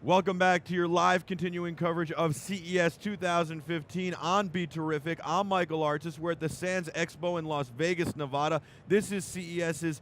Welcome back to your live continuing coverage of CES 2015 on BeTerrific. I'm Michael Artis. We're at the Sands Expo in Las Vegas, Nevada. This is CES's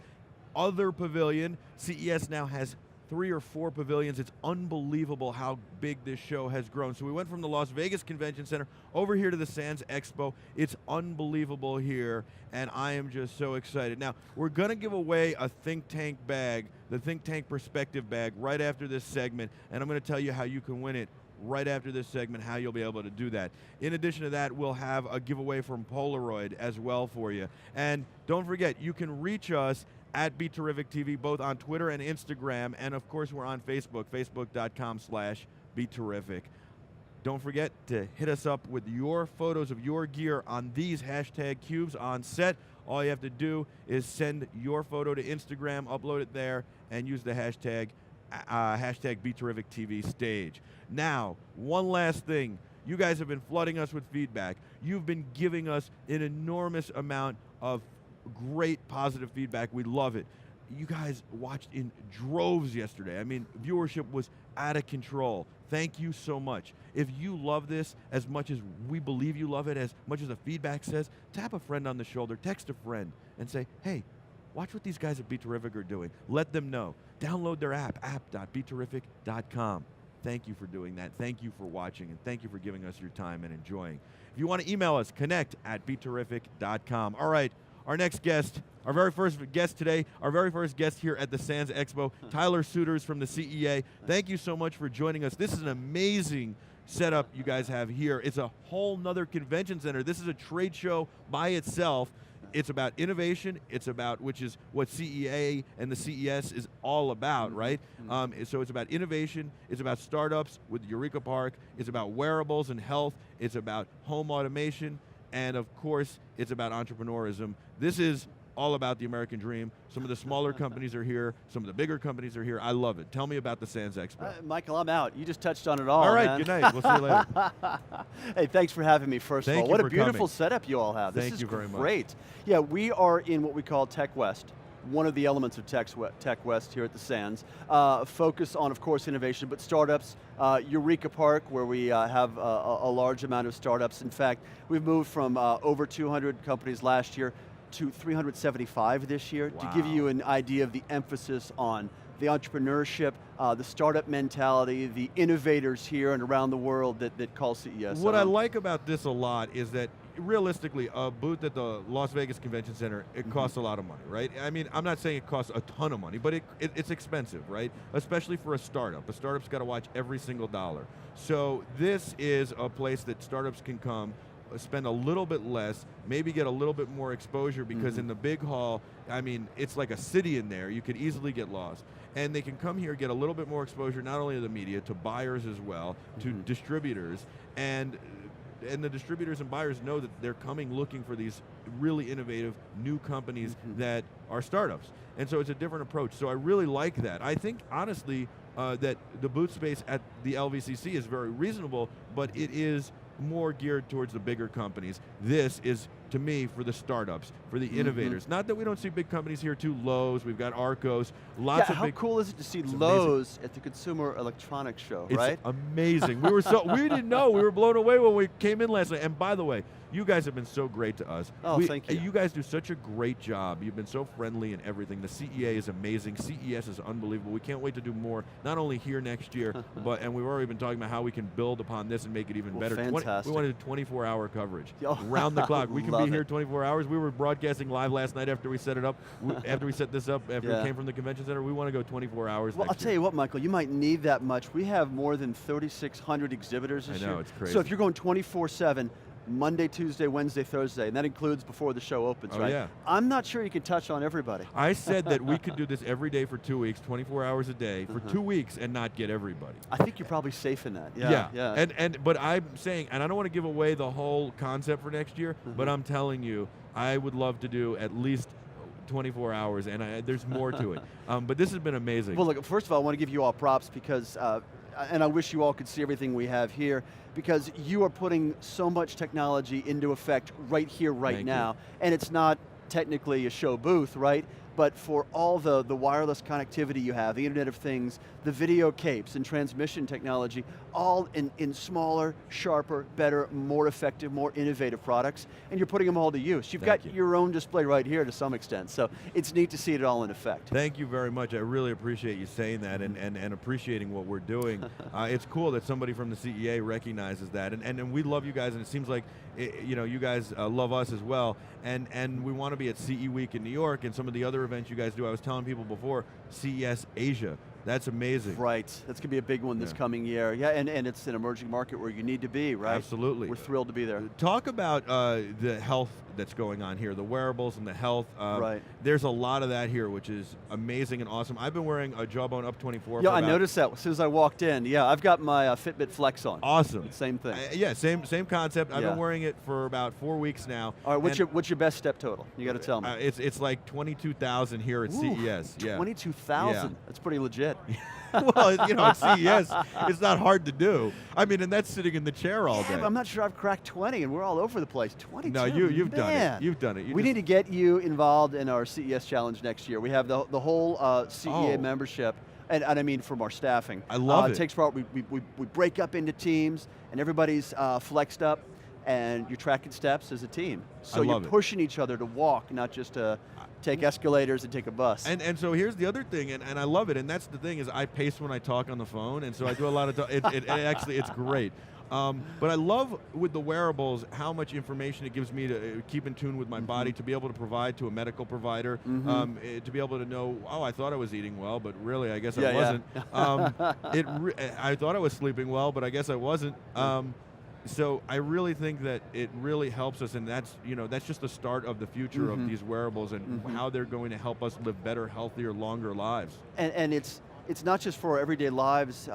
other pavilion. CES now has 3 or 4 pavilions. It's unbelievable how big this show has grown. So we went from the Las Vegas Convention Center over here to the Sands Expo. It's unbelievable here, and I am just so excited. Now, we're going to give away a Think Tank bag, the Think Tank Perspective bag, right after this segment, and I'm going to tell you how you can win it right after this segment, how you'll be able to do that. In addition to that, we'll have a giveaway from Polaroid as well for you. And don't forget, you can reach us at BeTerrific TV, both on Twitter and Instagram, and of course we're on Facebook, facebook.com/BeTerrific. Don't forget to hit us up with your photos of your gear on these hashtag cubes on set. All you have to do is send your photo to Instagram, upload it there, and use the hashtag BeTerrific TV stage. Now, one last thing. You guys have been flooding us with feedback. You've been giving us an enormous amount of great positive feedback. We love it. You guys watched in droves yesterday. I mean, viewership was out of control. Thank you so much. If you love this as much as we believe you love it, as much as the feedback says, tap a friend on the shoulder, text a friend, and say, hey, watch what these guys at BeTerrific are doing. Let them know. Download their app, app.beterrific.com. Thank you for doing that. Thank you for watching, and thank you for giving us your time and enjoying. If you want to email us, connect@beterrific.com. All right. Our next guest, our very first guest today, our very first guest here at the Sands Expo, Tyler Suiters from the CEA. Thank you so much for joining us. This is an amazing setup you guys have here. It's a whole nother convention center. This is a trade show by itself. It's about innovation. It's about, which is what CEA and the CES is all about, right? So it's about innovation. It's about startups with Eureka Park. It's about wearables and health. It's about home automation. And of course, it's about entrepreneurism. This is all about the American dream. Some of the smaller companies are here. Some of the bigger companies are here. I love it. Tell me about the Sands Expo. Michael, I'm out. You just touched on it all, All right, man. good night. We'll see you later. Hey, thanks for having me, first Thank of all. you What a for beautiful coming. setup you all have. Thank This you is very much. great. Yeah, we are in what we call Tech West, one of the elements of Tech West here at the Sands. Focus on, of course, innovation, but startups. Eureka Park, where we have a large amount of startups. In fact, we've moved from over 200 companies last year to 375 this year. Wow. To give you an idea of the emphasis on the entrepreneurship, the startup mentality, the innovators here and around the world that call CES. What I like about this a lot is that realistically, a booth at the Las Vegas Convention Center, it costs a lot of money, right? I mean, I'm not saying it costs a ton of money, but it's expensive, right? Especially for a startup. A startup's got to watch every single dollar. So this is a place that startups can come, spend a little bit less, maybe get a little bit more exposure, because in the big hall, I mean, it's like a city in there. You could easily get lost. And they can come here, get a little bit more exposure, not only to the media, to buyers as well, to distributors, and the distributors and buyers know that they're coming looking for these really innovative new companies that are startups. And so it's a different approach. So I really like that. I think, honestly, that the booth space at the LVCC is very reasonable, but it is more geared towards the bigger companies. This is, to me, for the startups, for the innovators. Not that we don't see big companies here too. Lowe's, we've got Arcos, lots of how big. cool is it to see It's Lowe's at the Consumer Electronics Show, It's right? amazing. We didn't know. We were blown away when we came in last night. And by the way, you guys have been so great to us. Oh, thank you. You guys do such a great job. You've been so friendly and everything. The CEA is amazing. CES is unbelievable. We can't wait to do more, not only here next year, and we've already been talking about how we can build upon this and make it even better. Fantastic. We wanted 24-hour coverage, Oh, round the clock. We can love be here it. 24 hours. We were broadcasting live last night after we set it up. After we set this up, after we came from the convention center, we want to go 24 hours Well, next I'll tell year. you what, Michael, you might need that much. We have more than 3,600 exhibitors this year. I know, it's crazy. So if you're going 24/7, Monday, Tuesday, Wednesday, Thursday, and that includes before the show opens, Oh, right? yeah. I'm not sure you can touch on everybody. I said that we could do this every day for 2 weeks, 24 hours a day, for 2 weeks, and not get everybody. I think you're probably safe in that. Yeah. But I'm saying, and I don't want to give away the whole concept for next year, but I'm telling you, I would love to do at least 24 hours, and there's more to it. But this has been amazing. Well, look, first of all, I want to give you all props because, and I wish you all could see everything we have here, because you are putting so much technology into effect right here, right Thank now. And it's not technically a show booth, right? but for all the wireless connectivity you have, the Internet of Things, the video capes and transmission technology, all in smaller, sharper, better, more effective, more innovative products, and you're putting them all to use. You've got your own display right here to some extent, so it's neat to see it all in effect. Thank you very much. I really appreciate you saying that and appreciating what we're doing. It's cool that somebody from the CEA recognizes that, and we love you guys, and it seems like you guys love us as well, and we want to be at CE Week in New York and some of the other events you guys do. I was telling people before, CES Asia. That's amazing. Right, that's going to be a big one this coming year. Yeah, and it's an emerging market where you need to be, right? Absolutely. We're thrilled to be there. Talk about the health that's going on here, the wearables and the health. Right. There's a lot of that here, which is amazing and awesome. I've been wearing a Jawbone Up 24. Yeah, I noticed that as soon as I walked in. Yeah, I've got my Fitbit Flex on. Awesome. Same thing. Yeah, same concept. I've been wearing it for about 4 weeks now. All right, what's your best step total? You got to tell me. It's like 22,000 here at CES. Yeah. 22,000. Yeah. That's pretty legit. Well, at CES, it's not hard to do. I mean, and that's sitting in the chair all day. I'm not sure I've cracked 20, and we're all over the place. 22. No, you've done it. You've done it. We need to get you involved in our CES challenge next year. We have the whole CEA membership, and I mean from our staffing. I love it. It takes part. We break up into teams, and everybody's flexed up, and you're tracking steps as a team. So you're pushing each other to walk, not just to take escalators and take a bus. And so here's the other thing, and I love it, and that's the thing, is I pace when I talk on the phone, and so I do a lot of actually, it's great. But I love with the wearables how much information it gives me to keep in tune with my body, to be able to provide to a medical provider, to be able to know, oh, I thought I was eating well, but really I guess I wasn't. I thought I was sleeping well, but I guess I wasn't. So I really think that it really helps us, and that's just the start of the future of these wearables and how they're going to help us live better, healthier, longer lives. And it's not just for our everyday lives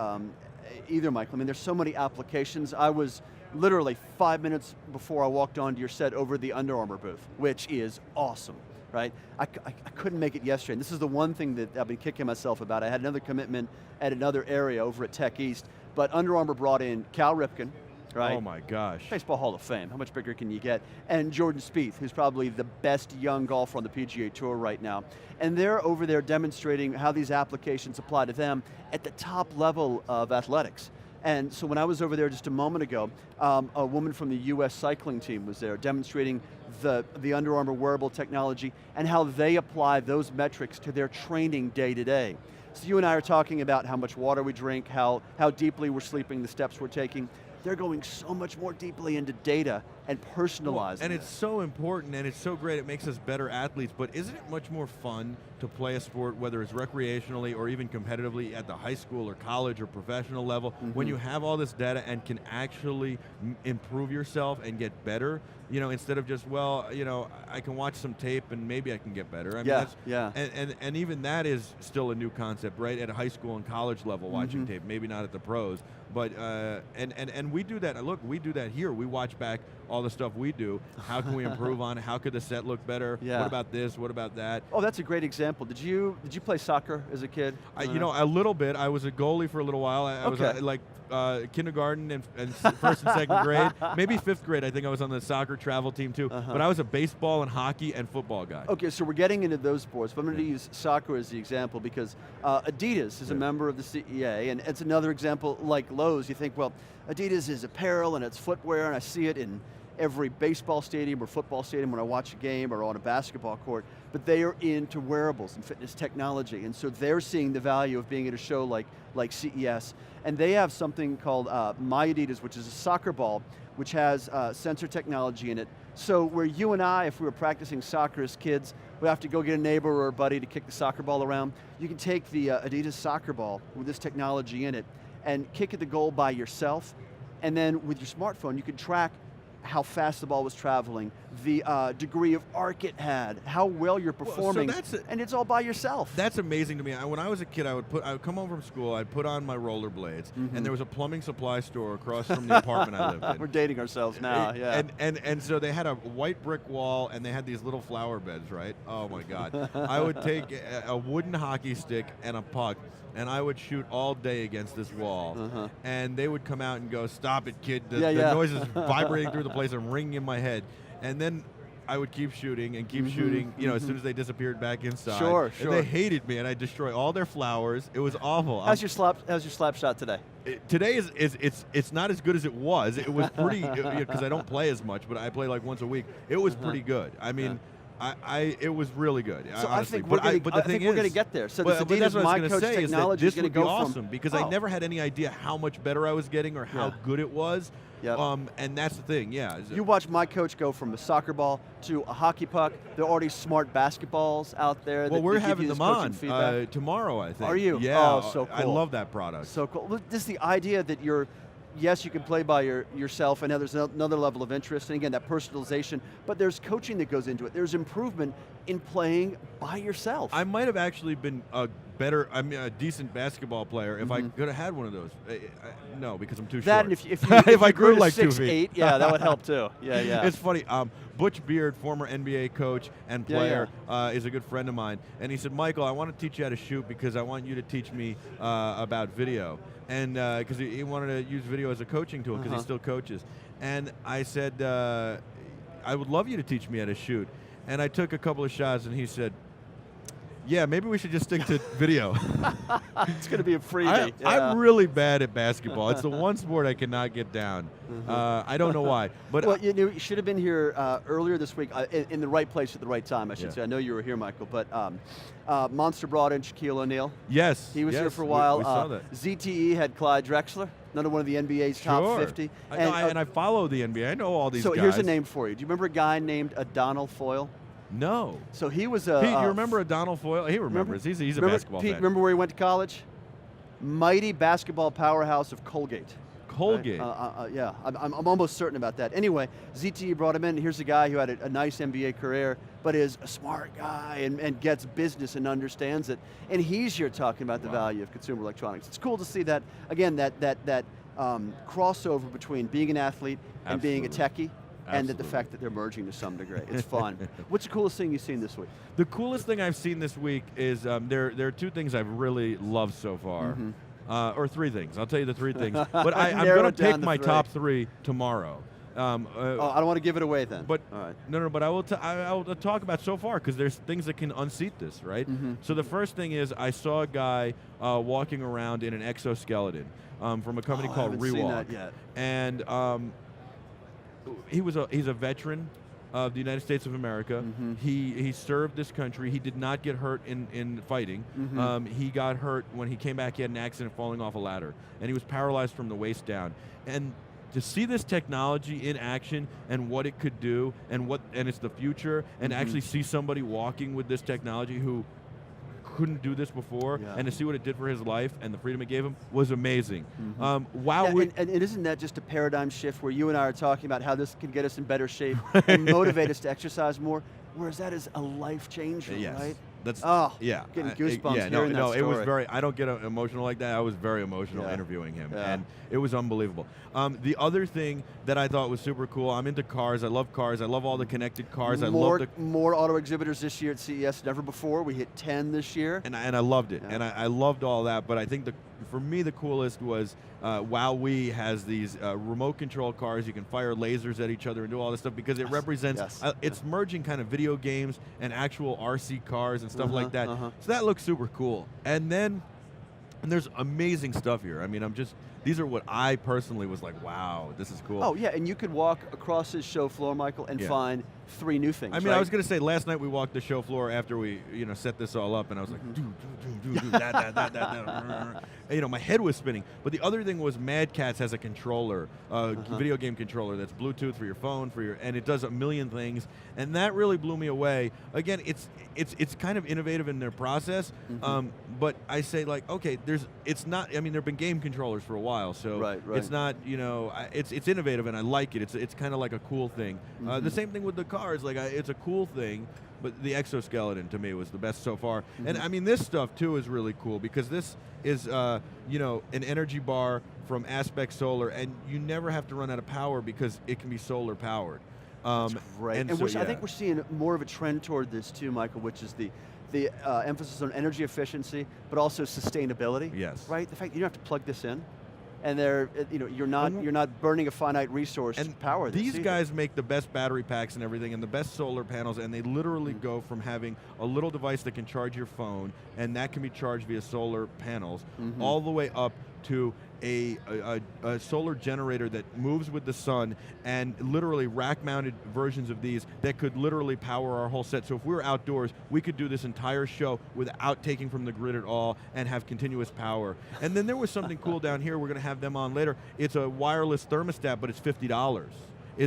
either, Michael. I mean, there's so many applications. I was literally 5 minutes before I walked onto your set over the Under Armour booth, which is awesome. Right? I couldn't make it yesterday. And this is the one thing that I've been kicking myself about. I had another commitment at another area over at Tech East, but Under Armour brought in Cal Ripken, right? Oh my gosh. Baseball Hall of Fame, how much bigger can you get? And Jordan Spieth, who's probably the best young golfer on the PGA Tour right now. And they're over there demonstrating how these applications apply to them at the top level of athletics. And so when I was over there just a moment ago, a woman from the US cycling team was there demonstrating the Under Armour wearable technology and how they apply those metrics to their training day to day. So you and I are talking about how much water we drink, how deeply we're sleeping, the steps we're taking. They're going so much more deeply into data and personalizing. And it's so important and it's so great, it makes us better athletes, but isn't it much more fun to play a sport, whether it's recreationally or even competitively at the high school or college or professional level, when you have all this data and can actually improve yourself and get better, instead of just, I can watch some tape and maybe I can get better. I mean, and even that is still a new concept, right? At a high school and college level, watching tape, maybe not at the pros. But, and we do that, look, we do that here. We watch back all the stuff we do. How can we improve on it? How could the set look better? What about this? What about that? Oh, that's a great example. Did you play soccer as a kid? A little bit. I was a goalie for a little while. I was like kindergarten and first and second grade. Maybe fifth grade, I think I was on the soccer travel team too. But I was a baseball and hockey and football guy. Okay, so we're getting into those sports, but I'm going to use soccer as the example because Adidas is a member of the CEA, and it's another example like Lowe's. You think, well, Adidas is apparel and it's footwear, and I see it in every baseball stadium or football stadium when I watch a game or on a basketball court, but they are into wearables and fitness technology, and so they're seeing the value of being at a show like CES, and they have something called My Adidas, which is a soccer ball, which has sensor technology in it. So where you and I, if we were practicing soccer as kids, we have to go get a neighbor or a buddy to kick the soccer ball around, you can take the Adidas soccer ball with this technology in it and kick at the goal by yourself, and then with your smartphone you can track how fast the ball was traveling, the degree of arc it had, how well you're performing, and it's all by yourself. That's amazing to me. When I was a kid, I would come home from school, I'd put on my rollerblades, and there was a plumbing supply store across from the apartment I lived in. We're dating ourselves now, yeah. And so they had a white brick wall, and they had these little flower beds, right? Oh my God. I would take a wooden hockey stick and a puck, and I would shoot all day against this wall. And they would come out and go, "Stop it, kid. The noise is vibrating through the place and ringing in my head." And then I would keep shooting and keep shooting, you know, as soon as they disappeared back inside. Sure. And they hated me, and I'd destroy all their flowers. It was awful. How's your slap shot today? Today it's not as good as it was. It was pretty, because I don't play as much, but I play like once a week. It was pretty good. I mean, it was really good. So honestly. I think we're going to get there. So this Adidas My Coach technology is going to go awesome because I never had any idea how much better I was getting or how good it was. Yep. And that's the thing, yeah. You watch My Coach go from a soccer ball to a hockey puck. There are already smart basketballs out there. Well, we're having them on tomorrow, I think. Are you? Yeah. Oh, so cool. I love that product. So cool. Look, this is the idea that yes, you can play by yourself, and there's another level of interest, and again, that personalization, but there's coaching that goes into it. There's improvement in playing by yourself. I might have actually been a decent basketball player if I could have had one of those. No, because I'm too short. That, and if if I grew grew like 2 feet, yeah, that would help too. Yeah. It's funny. Butch Beard, former NBA coach and player, is a good friend of mine, and he said, Michael, I want to teach you how to shoot because I want you to teach me about video. And because he wanted to use video as a coaching tool because he still coaches. And I said, I would love you to teach me how to shoot. And I took a couple of shots, and he said, yeah, maybe we should just stick to video. It's going to be a freebie. I'm really bad at basketball. It's the one sport I cannot get down. I don't know why. But well, you should have been here earlier this week in the right place at the right time, I should say. I know you were here, Michael, but Monster brought in Shaquille O'Neal. Yes. He was here for a while. We saw that. ZTE had Clyde Drexler, another one of the NBA's top 50. And I follow the NBA. I know all these guys. So here's a name for you. Do you remember a guy named Adonal Foyle? No. So he was Pete, you remember Adonal Foyle? He remembers. He's a basketball Pete, fan. remember where he went to college? Mighty basketball powerhouse of Colgate. Colgate. Right? Yeah, I'm almost certain about that. Anyway, ZTE brought him in. Here's a guy who had a nice NBA career, but is a smart guy and gets business and understands it. And he's here talking about the value of consumer electronics. It's cool to see that, again, that crossover between being an athlete and being a techie. And the fact that they're merging to some degree. It's fun. What's the coolest thing you've seen this week? The coolest thing I've seen this week is there are two things I've really loved so far. Or three things. I'll tell you the three things. But I'm going to pick my top three tomorrow. I don't want to give it away then. But no, but I will talk about so far because there's things that can unseat this, right? So the first thing is I saw a guy walking around in an exoskeleton from a company called Rewalk. I haven't seen that yet. And he's a veteran of the United States of America. He served this country. He did not get hurt in fighting. He got hurt when he came back. He had an accident falling off a ladder, and he was paralyzed from the waist down. And to see this technology in action and what it could do, and it's the future, and actually see somebody walking with this technology who couldn't do this before, and to see what it did for his life and the freedom it gave him was amazing. And isn't that just a paradigm shift where you and I are talking about how this can get us in better shape and motivate us to exercise more, whereas that is a life changer, right? That's getting goosebumps hearing that story. It was very. I don't get emotional like that. I was very emotional interviewing him, and it was unbelievable. The other thing that I thought was super cool. I'm into cars. I love cars. I love all the connected cars. More auto exhibitors this year at CES, never before. We hit 10 this year, and I loved it, and I loved all that. But I think for me the coolest was Wowee has these remote control cars. You can fire lasers at each other and do all this stuff because it represents. It's merging kind of video games and actual RC cars and stuff like that. So that looks super cool. And there's amazing stuff here. I mean, these are what I personally was like, wow, this is cool. Oh yeah, and you could walk across his show floor, Michael, and find 3 new things. I mean, I was going to say, last night we walked the show floor after we, set this all up, and I was like, that. My head was spinning. But the other thing was Mad Catz has a controller, video game controller that's Bluetooth for your phone, and it does a million things, and that really blew me away. Again, it's kind of innovative in their process, but I say like, okay, it's not. I mean, there've been game controllers for a while, so it's not. It's innovative, and I like it. It's kind of like a cool thing. The same thing with the cars. Like it's a cool thing, but the exoskeleton to me was the best so far. And I mean, this stuff too is really cool because this is an energy bar from Aspect Solar, and you never have to run out of power because it can be solar powered. That's great. And I think we're seeing more of a trend toward this too, Michael, which is the emphasis on energy efficiency, but also sustainability. Yes. Right. The fact that you don't have to plug this in. and they're, you're not burning a finite resource to power this. These guys make the best battery packs and everything, and the best solar panels, and they literally go from having a little device that can charge your phone, and that can be charged via solar panels, all the way up to a solar generator that moves with the sun, and literally rack-mounted versions of these that could literally power our whole set. So if we were outdoors, we could do this entire show without taking from the grid at all and have continuous power. And then there was something cool down here, we're going to have them on later. It's a wireless thermostat, but it's $50.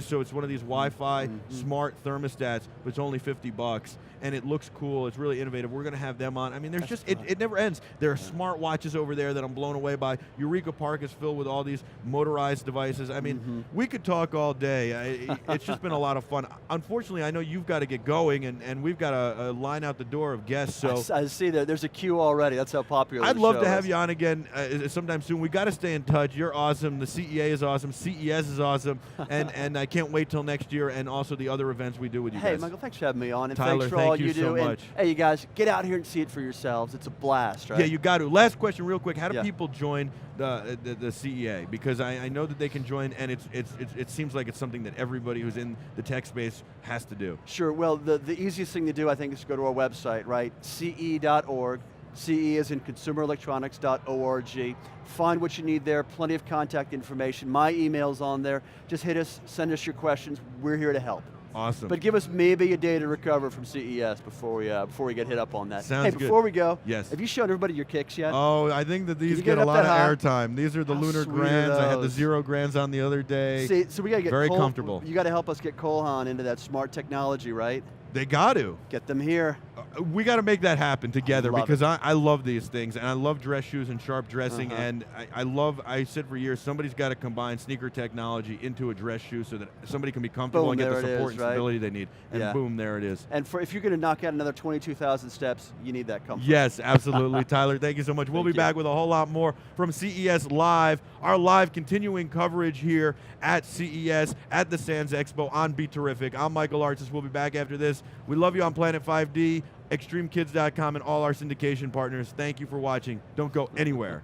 So it's one of these Wi-Fi smart thermostats, but it's only $50, and it looks cool. It's really innovative. We're going to have them on. I mean, there's it never ends. There are smart watches over there that I'm blown away by. Eureka Park is filled with all these motorized devices. I mean, we could talk all day. It's just been a lot of fun. Unfortunately, I know you've got to get going, and we've got a line out the door of guests. So I see that. There's a queue already. That's how popular I'd the love show to have is. you on again sometime soon. We got to stay in touch. You're awesome. The CEA is awesome. CES is awesome. And I can't wait till next year, and also the other events we do with you guys. Hey, Michael, thanks for having me on, and Tyler, thanks for all you do. so much. Hey, you guys, get out here and see it for yourselves. It's a blast, right? Yeah, you got to. Last question, real quick. How do people join the CEA? Because I know that they can join, and it seems like it's something that everybody who's in the tech space has to do. Sure. Well, the easiest thing to do, I think, is to go to our website, right? CE.org. CE is in consumerelectronics.org. Find what you need there, plenty of contact information. My email's on there. Just hit us, send us your questions. We're here to help. Awesome. But give us maybe a day to recover from CES before we get hit up on that. Sounds hey, good. Before we go, yes. Have you shown everybody your kicks yet? Oh, I think that these get get a lot of that high? airtime. These are the How lunar sweet are grands. I had the those? 0 grands on the other day. See, so we got to get very Cole, comfortable. You got to help us get Colhan into that smart technology, right? They got to. Get them here. We got to make that happen together, Love because I love these things, and I love dress shoes and sharp dressing, and I said for years, somebody's got to combine sneaker technology into a dress shoe so that somebody can be comfortable Boom, and get the there it support is, and right? stability they need. And boom, there it is. And if you're going to knock out another 22,000 steps, you need that comfort. Yes, absolutely. Tyler, thank you so much. We'll be back with a whole lot more from CES Live, our live continuing coverage here at CES, at the Sands Expo on BeTerrific. I'm Michael Artsis. We'll be back after this. We love you on Planet 5D, ExtremeKids.com, and all our syndication partners. Thank you for watching. Don't go anywhere.